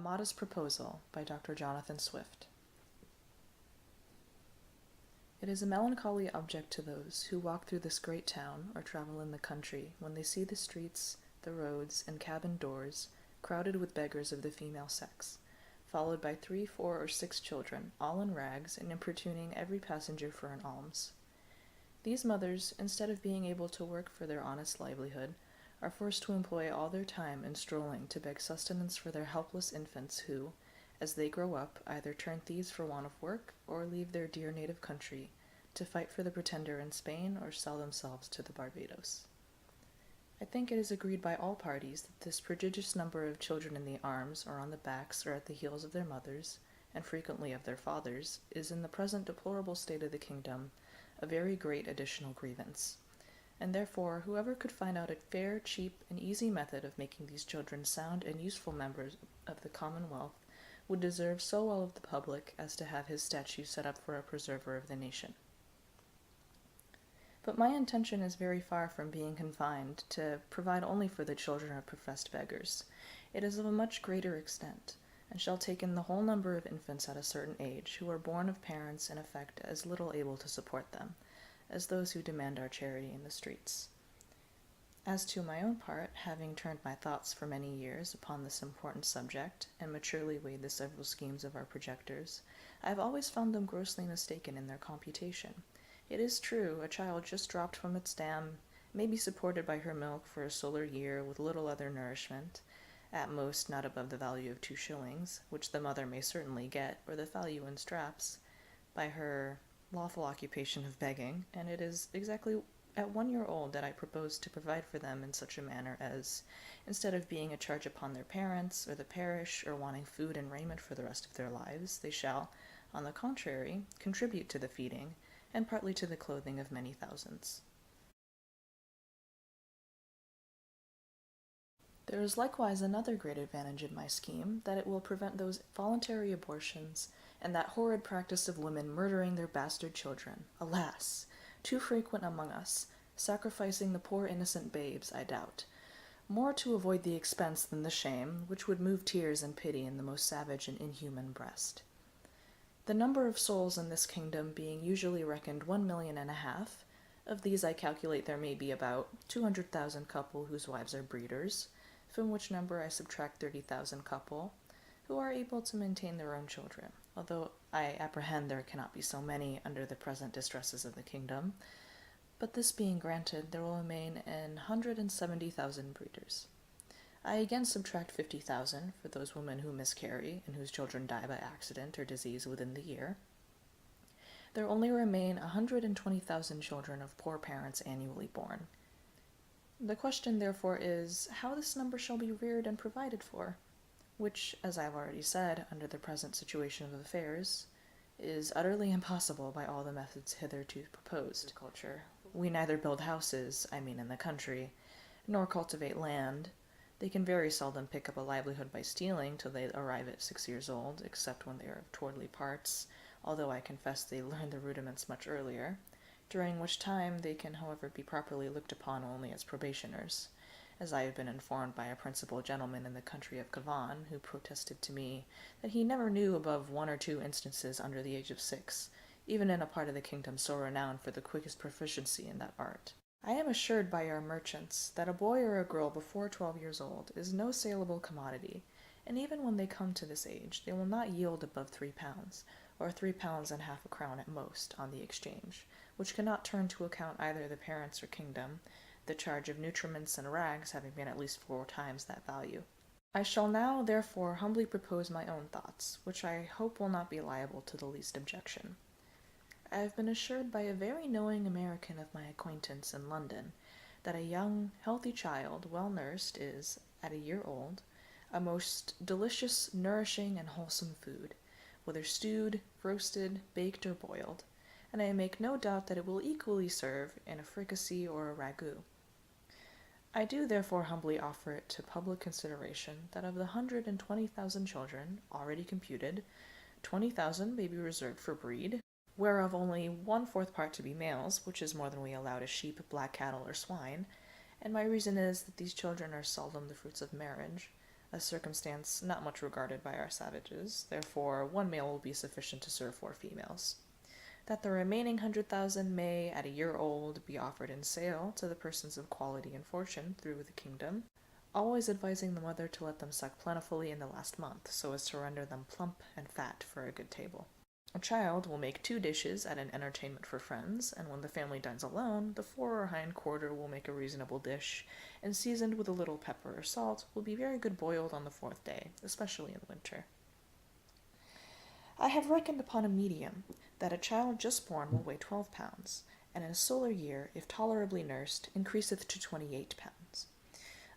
Modest Proposal by Dr. Jonathan Swift. It is a melancholy object to those who walk through this great town or travel in the country when they see the streets, the roads, and cabin doors crowded with beggars of the female sex, followed by 3, 4, or 6 children, all in rags and importuning every passenger for an alms. These mothers, instead of being able to work for their honest livelihood, are forced to employ all their time in strolling to beg sustenance for their helpless infants who, as they grow up, either turn thieves for want of work or leave their dear native country to fight for the pretender in Spain or sell themselves to the Barbados. I think it is agreed by all parties that this prodigious number of children in the arms or on the backs or at the heels of their mothers, and frequently of their fathers, is in the present deplorable state of the kingdom a very great additional grievance. And therefore, whoever could find out a fair, cheap, and easy method of making these children sound and useful members of the commonwealth would deserve so well of the public as to have his statue set up for a preserver of the nation. But my intention is very far from being confined to provide only for the children of professed beggars. It is of a much greater extent, and shall take in the whole number of infants at a certain age, who are born of parents in effect as little able to support them, as those who demand our charity in the streets. As to my own part, having turned my thoughts for many years upon this important subject, and maturely weighed the several schemes of our projectors, I have always found them grossly mistaken in their computation. It is true, a child just dropped from its dam may be supported by her milk for a solar year with little other nourishment, at most not above the value of 2 shillings, which the mother may certainly get, or the value in straps, by her lawful occupation of begging, and it is exactly at 1 year old that I propose to provide for them in such a manner as, instead of being a charge upon their parents or the parish, or wanting food and raiment for the rest of their lives, they shall, on the contrary, contribute to the feeding, and partly to the clothing of many thousands. There is likewise another great advantage in my scheme, that it will prevent those voluntary abortions, and that horrid practice of women murdering their bastard children, alas, too frequent among us, sacrificing the poor innocent babes, I doubt, more to avoid the expense than the shame, which would move tears and pity in the most savage and inhuman breast. The number of souls in this kingdom being usually reckoned 1.5 million, of these I calculate there may be about 200,000 couple whose wives are breeders, from which number I subtract 30,000 couple who are able to maintain their own children, although I apprehend there cannot be so many under the present distresses of the kingdom. But this being granted, there will remain 170,000 breeders. I again subtract 50,000 for those women who miscarry and whose children die by accident or disease within the year. There only remain 120,000 children of poor parents annually born. The question, therefore, is how this number shall be reared and provided for, which, as I have already said, under the present situation of affairs, is utterly impossible by all the methods hitherto proposed. Culture. We neither build houses, I mean in the country, nor cultivate land. They can very seldom pick up a livelihood by stealing till they arrive at 6 years old, except when they are of towardly parts, although I confess they learn the rudiments much earlier, during which time they can, however, be properly looked upon only as probationers, as I have been informed by a principal gentleman in the country of Cavan, who protested to me that he never knew above 1 or 2 instances under the age of 6, even in a part of the kingdom so renowned for the quickest proficiency in that art. I am assured by our merchants that a boy or a girl before 12 years old is no saleable commodity, and even when they come to this age, they will not yield above 3 pounds, or 3 pounds and half a crown at most, on the exchange, which cannot turn to account either the parents or kingdom, the charge of nutriments and rags having been at least 4 times that value. I shall now, therefore, humbly propose my own thoughts, which I hope will not be liable to the least objection. I have been assured by a very knowing American of my acquaintance in London that a young, healthy child, well nursed, is, at a year old, a most delicious, nourishing, and wholesome food, whether stewed, roasted, baked, or boiled, and I make no doubt that it will equally serve in a fricassee or a ragout. I do therefore humbly offer it to public consideration that of the 120,000 children already computed, 20,000 may be reserved for breed, whereof only 1/4 part to be males, which is more than we allow to sheep, black cattle, or swine, and my reason is that these children are seldom the fruits of marriage, a circumstance not much regarded by our savages, therefore 1 male will be sufficient to serve 4 females. That the remaining 100,000 may, at a year old, be offered in sale to the persons of quality and fortune through the kingdom, always advising the mother to let them suck plentifully in the last month, so as to render them plump and fat for a good table. A child will make 2 dishes at an entertainment for friends, and when the family dines alone, the fore or hind quarter will make a reasonable dish, and seasoned with a little pepper or salt, will be very good boiled on the 4th day, especially in winter. I have reckoned upon a medium, that a child just born will weigh 12 pounds, and in a solar year, if tolerably nursed, increaseth to 28 pounds.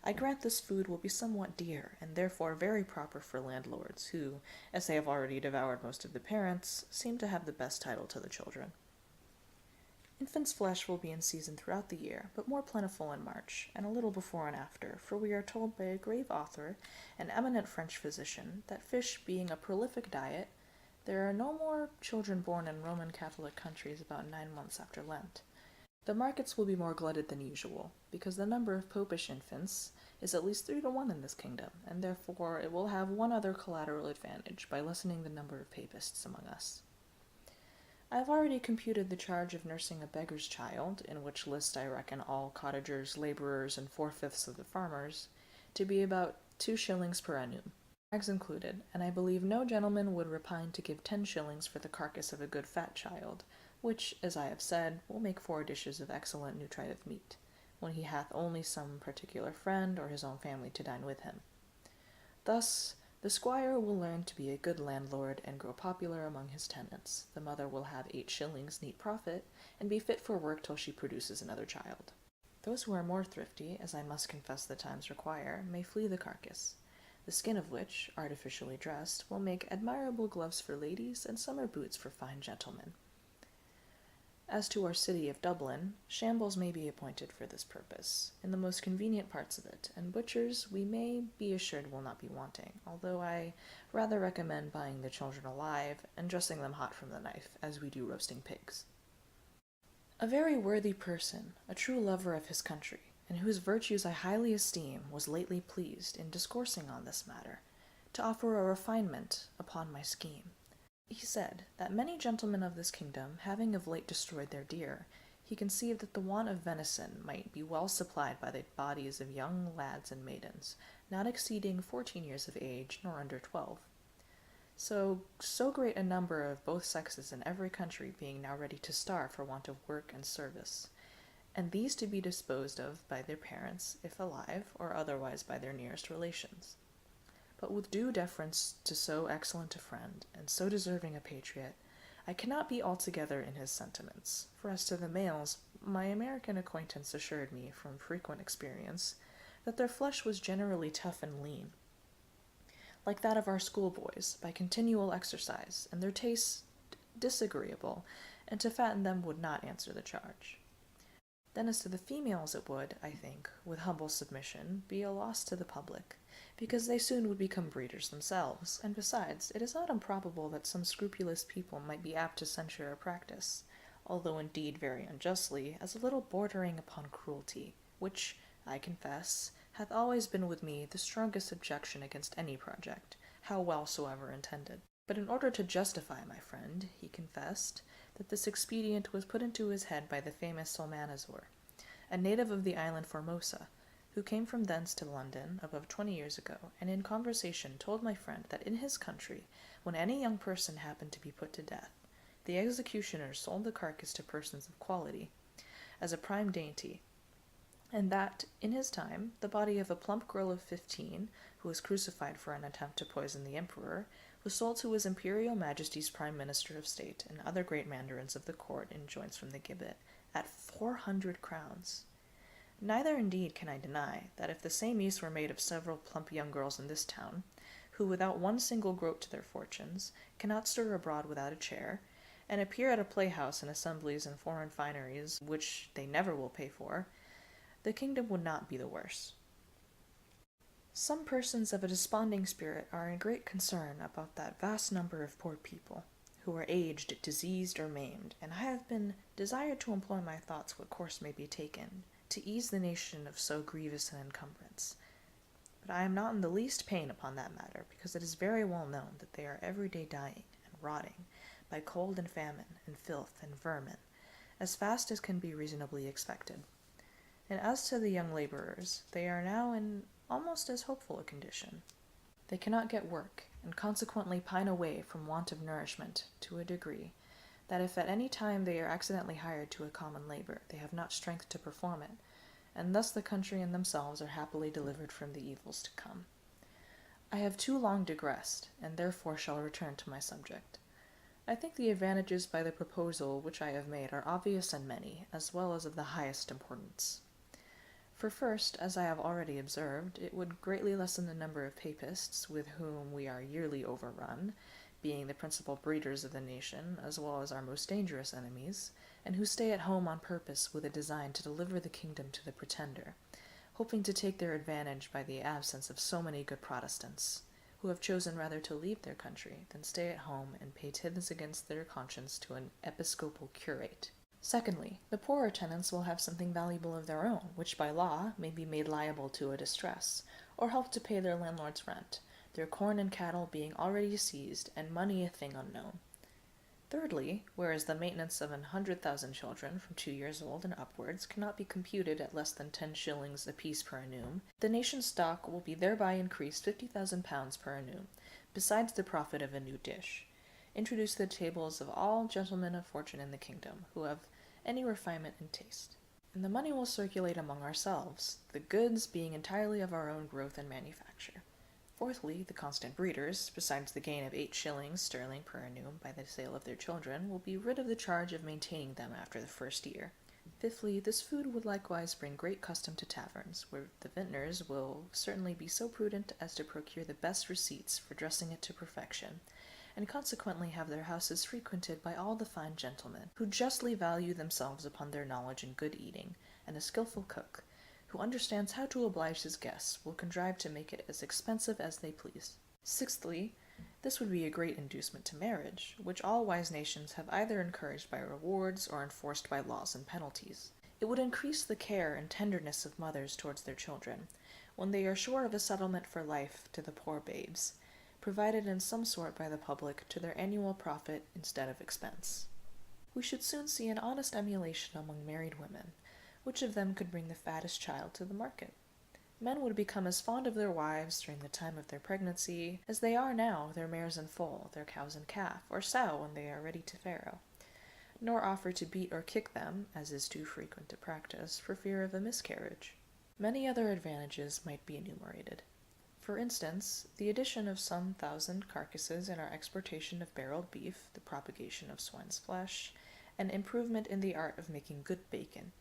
I grant this food will be somewhat dear, and therefore very proper for landlords, who, as they have already devoured most of the parents, seem to have the best title to the children. Infant's flesh will be in season throughout the year, but more plentiful in March, and a little before and after, for we are told by a grave author, an eminent French physician, that fish being a prolific diet, there are no more children born in Roman Catholic countries about 9 months after Lent. The markets will be more glutted than usual, because the number of popish infants is at least 3 to 1 in this kingdom, and therefore it will have one other collateral advantage by lessening the number of papists among us. I have already computed the charge of nursing a beggar's child, in which list I reckon all cottagers, labourers, and 4/5 of the farmers, to be about 2 shillings per annum, rags included, and I believe no gentleman would repine to give 10 shillings for the carcass of a good fat child, which, as I have said, will make 4 dishes of excellent nutritive meat, when he hath only some particular friend or his own family to dine with him. Thus, the squire will learn to be a good landlord and grow popular among his tenants. The mother will have 8 shillings neat profit, and be fit for work till she produces another child. Those who are more thrifty, as I must confess the times require, may flea the carcass, the skin of which, artificially dressed, will make admirable gloves for ladies and summer boots for fine gentlemen. As to our city of Dublin, shambles may be appointed for this purpose, in the most convenient parts of it, and butchers we may be assured will not be wanting, although I rather recommend buying the children alive, and dressing them hot from the knife, as we do roasting pigs. A very worthy person, a true lover of his country, and whose virtues I highly esteem, was lately pleased, in discoursing on this matter, to offer a refinement upon my scheme. He said, that many gentlemen of this kingdom, having of late destroyed their deer, he conceived that the want of venison might be well supplied by the bodies of young lads and maidens, not exceeding 14 years of age, nor under 12. So great a number of both sexes in every country being now ready to starve for want of work and service, and these to be disposed of by their parents, if alive, or otherwise by their nearest relations. But with due deference to so excellent a friend, and so deserving a patriot, I cannot be altogether in his sentiments, for as to the males, my American acquaintance assured me, from frequent experience, that their flesh was generally tough and lean, like that of our schoolboys, by continual exercise, and their tastes disagreeable, and to fatten them would not answer the charge. Then as to the females it would, I think, with humble submission, be a loss to the public, because they soon would become breeders themselves, and besides, it is not improbable that some scrupulous people might be apt to censure a practice, although indeed very unjustly, as a little bordering upon cruelty, which, I confess, hath always been with me the strongest objection against any project, how well soever intended. But in order to justify my friend, he confessed that this expedient was put into his head by the famous Salmanazar, a native of the island Formosa, who came from thence to London above 20 years ago, and in conversation told my friend that in his country, when any young person happened to be put to death, the executioners sold the carcass to persons of quality, as a prime dainty, and that, in his time, the body of a plump girl of 15, who was crucified for an attempt to poison the emperor, was sold to his Imperial Majesty's Prime Minister of State and other great mandarins of the court in joints from the gibbet, at 400 crowns. Neither indeed can I deny that if the same use were made of several plump young girls in this town, who without one single groat to their fortunes, cannot stir abroad without a chair, and appear at a playhouse and assemblies and foreign fineries, which they never will pay for, the kingdom would not be the worse. Some persons of a desponding spirit are in great concern about that vast number of poor people, who are aged, diseased, or maimed, and I have been desired to employ my thoughts what course may be taken, to ease the nation of so grievous an encumbrance. but I am not in the least pain upon that matter, because it is very well known that they are every day dying and rotting by cold and famine and filth and vermin, as fast as can be reasonably expected. And as to the young laborers, they are now in almost as hopeful a condition. They cannot get work, and consequently pine away from want of nourishment to a degree that if at any time they are accidentally hired to a common labor, they have not strength to perform it, and thus the country and themselves are happily delivered from the evils to come. I have too long digressed, and therefore shall return to my subject. I think the advantages by the proposal which I have made are obvious and many, as well as of the highest importance. For first, as I have already observed, it would greatly lessen the number of papists with whom we are yearly overrun, being the principal breeders of the nation, as well as our most dangerous enemies, and who stay at home on purpose with a design to deliver the kingdom to the Pretender, hoping to take their advantage by the absence of so many good Protestants, who have chosen rather to leave their country than stay at home and pay tithes against their conscience to an episcopal curate. Secondly, the poorer tenants will have something valuable of their own, which by law may be made liable to a distress, or help to pay their landlord's rent, their corn and cattle being already seized, and money a thing unknown. Thirdly, whereas the maintenance of 100,000 children from 2 years old and upwards cannot be computed at less than 10 shillings apiece per annum, the nation's stock will be thereby increased 50,000 pounds per annum, besides the profit of a new dish, introduced to the tables of all gentlemen of fortune in the kingdom, who have any refinement and taste. And the money will circulate among ourselves, the goods being entirely of our own growth and manufacture. Fourthly, the constant breeders, besides the gain of 8 shillings sterling per annum by the sale of their children, will be rid of the charge of maintaining them after the first year. Fifthly, this food would likewise bring great custom to taverns, where the vintners will certainly be so prudent as to procure the best receipts for dressing it to perfection, and consequently have their houses frequented by all the fine gentlemen, who justly value themselves upon their knowledge in good eating, and a skilful cook, who understands how to oblige his guests, will contrive to make it as expensive as they please. Sixthly, this would be a great inducement to marriage, which all wise nations have either encouraged by rewards or enforced by laws and penalties. It would increase the care and tenderness of mothers towards their children, when they are sure of a settlement for life to the poor babes, provided in some sort by the public to their annual profit instead of expense. We should soon see an honest emulation among married women, which of them could bring the fattest child to the market. Men would become as fond of their wives during the time of their pregnancy as they are now their mares and foal, their cows and calf, or sow when they are ready to farrow, nor offer to beat or kick them, as is too frequent a practice, for fear of a miscarriage. Many other advantages might be enumerated. For instance, the addition of some 1,000 carcasses in our exportation of barreled beef, the propagation of swine's flesh, and improvement in the art of making good bacon,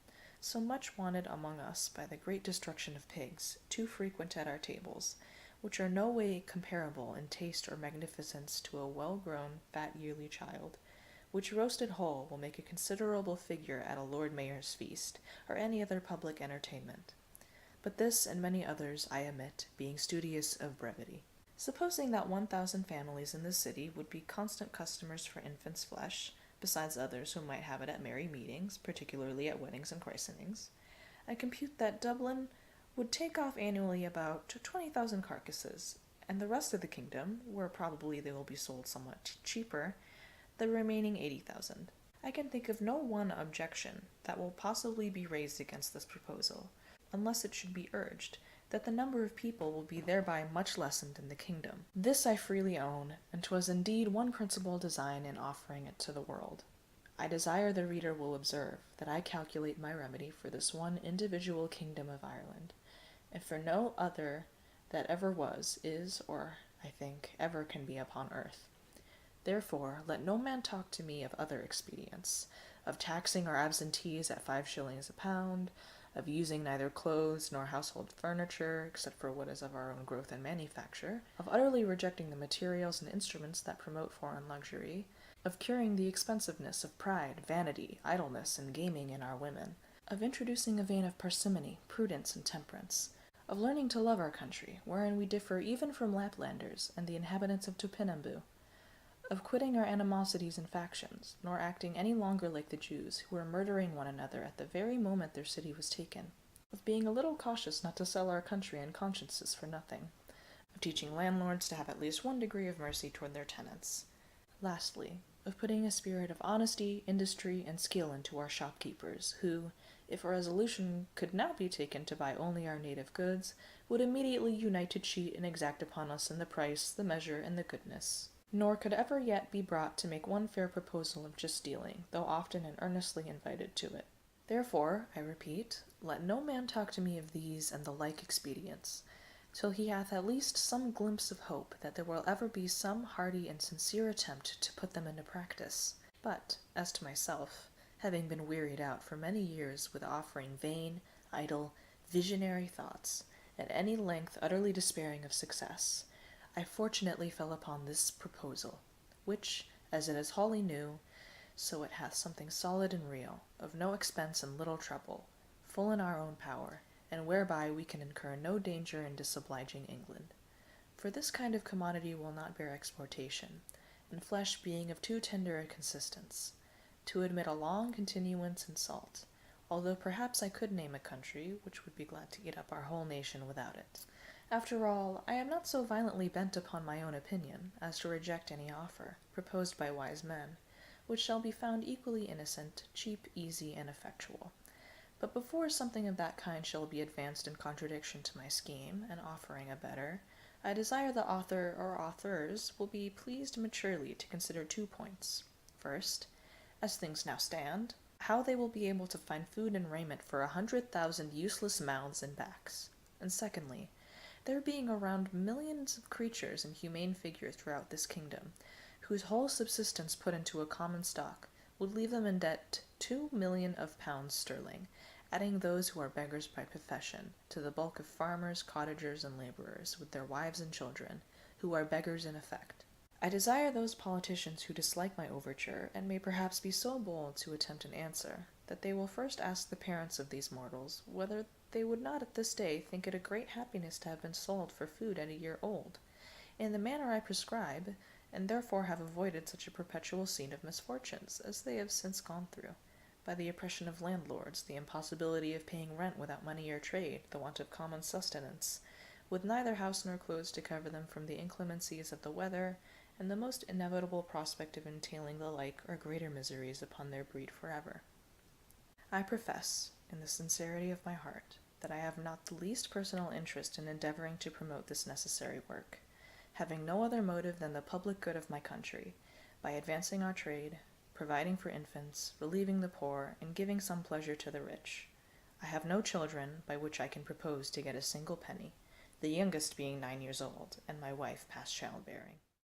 so much wanted among us by the great destruction of pigs, too frequent at our tables, which are no way comparable in taste or magnificence to a well-grown, fat yearly child, which roasted whole will make a considerable figure at a Lord Mayor's feast, or any other public entertainment. But this and many others I omit, being studious of brevity. Supposing that 1,000 families in the city would be constant customers for infants' flesh, besides others who might have it at merry meetings, particularly at weddings and christenings, I compute that Dublin would take off annually about 20,000 carcasses, and the rest of the kingdom, where probably they will be sold somewhat cheaper, the remaining 80,000. I can think of no one objection that will possibly be raised against this proposal, unless it should be urged that the number of people will be thereby much lessened in the kingdom. This I freely own, and 'twas indeed one principal design in offering it to the world. I desire the reader will observe that I calculate my remedy for this one individual kingdom of Ireland, and for no other that ever was, is, or, I think, ever can be upon earth. Therefore, let no man talk to me of other expedients, of taxing our absentees at 5 shillings a pound, of using neither clothes nor household furniture, except for what is of our own growth and manufacture, of utterly rejecting the materials and instruments that promote foreign luxury, of curing the expensiveness of pride, vanity, idleness, and gaming in our women, of introducing a vein of parsimony, prudence, and temperance, of learning to love our country, wherein we differ even from Laplanders and the inhabitants of Tupinamboo, of quitting our animosities and factions, nor acting any longer like the Jews, who were murdering one another at the very moment their city was taken, of being a little cautious not to sell our country and consciences for nothing, of teaching landlords to have at least one degree of mercy toward their tenants. Lastly, of putting a spirit of honesty, industry, and skill into our shopkeepers, who, if a resolution could now be taken to buy only our native goods, would immediately unite to cheat and exact upon us in the price, the measure, and the goodness. Nor could ever yet be brought to make one fair proposal of just dealing, though often and earnestly invited to it. Therefore, I repeat, let no man talk to me of these and the like expedients, till he hath at least some glimpse of hope that there will ever be some hearty and sincere attempt to put them into practice. But, as to myself, having been wearied out for many years with offering vain, idle, visionary thoughts, at any length utterly despairing of success, I fortunately fell upon this proposal, which, as it is wholly new, so it hath something solid and real, of no expense and little trouble, full in our own power, and whereby we can incur no danger in disobliging England. For this kind of commodity will not bear exportation, and flesh being of too tender a consistence, to admit a long continuance in salt, although perhaps I could name a country which would be glad to eat up our whole nation without it. After all, I am not so violently bent upon my own opinion as to reject any offer, proposed by wise men, which shall be found equally innocent, cheap, easy, and effectual. But before something of that kind shall be advanced in contradiction to my scheme, and offering a better, I desire the author or authors will be pleased maturely to consider 2 points. First, as things now stand, how they will be able to find food and raiment for 100,000 useless mouths and backs. And secondly, there being around millions of creatures in humane figure throughout this kingdom, whose whole subsistence put into a common stock would leave them in debt 2,000,000 of pounds sterling, adding those who are beggars by profession, to the bulk of farmers, cottagers, and laborers, with their wives and children, who are beggars in effect. I desire those politicians who dislike my overture, and may perhaps be so bold to attempt an answer, that they will first ask the parents of these mortals whether they would not at this day think it a great happiness to have been sold for food at a year old, in the manner I prescribe, and therefore have avoided such a perpetual scene of misfortunes as they have since gone through, by the oppression of landlords, the impossibility of paying rent without money or trade, the want of common sustenance, with neither house nor clothes to cover them from the inclemencies of the weather, and the most inevitable prospect of entailing the like or greater miseries upon their breed forever. I profess, in the sincerity of my heart, that I have not the least personal interest in endeavoring to promote this necessary work, having no other motive than the public good of my country, by advancing our trade, providing for infants, relieving the poor, and giving some pleasure to the rich. I have no children by which I can propose to get a single penny, the youngest being 9 years old, and my wife past childbearing.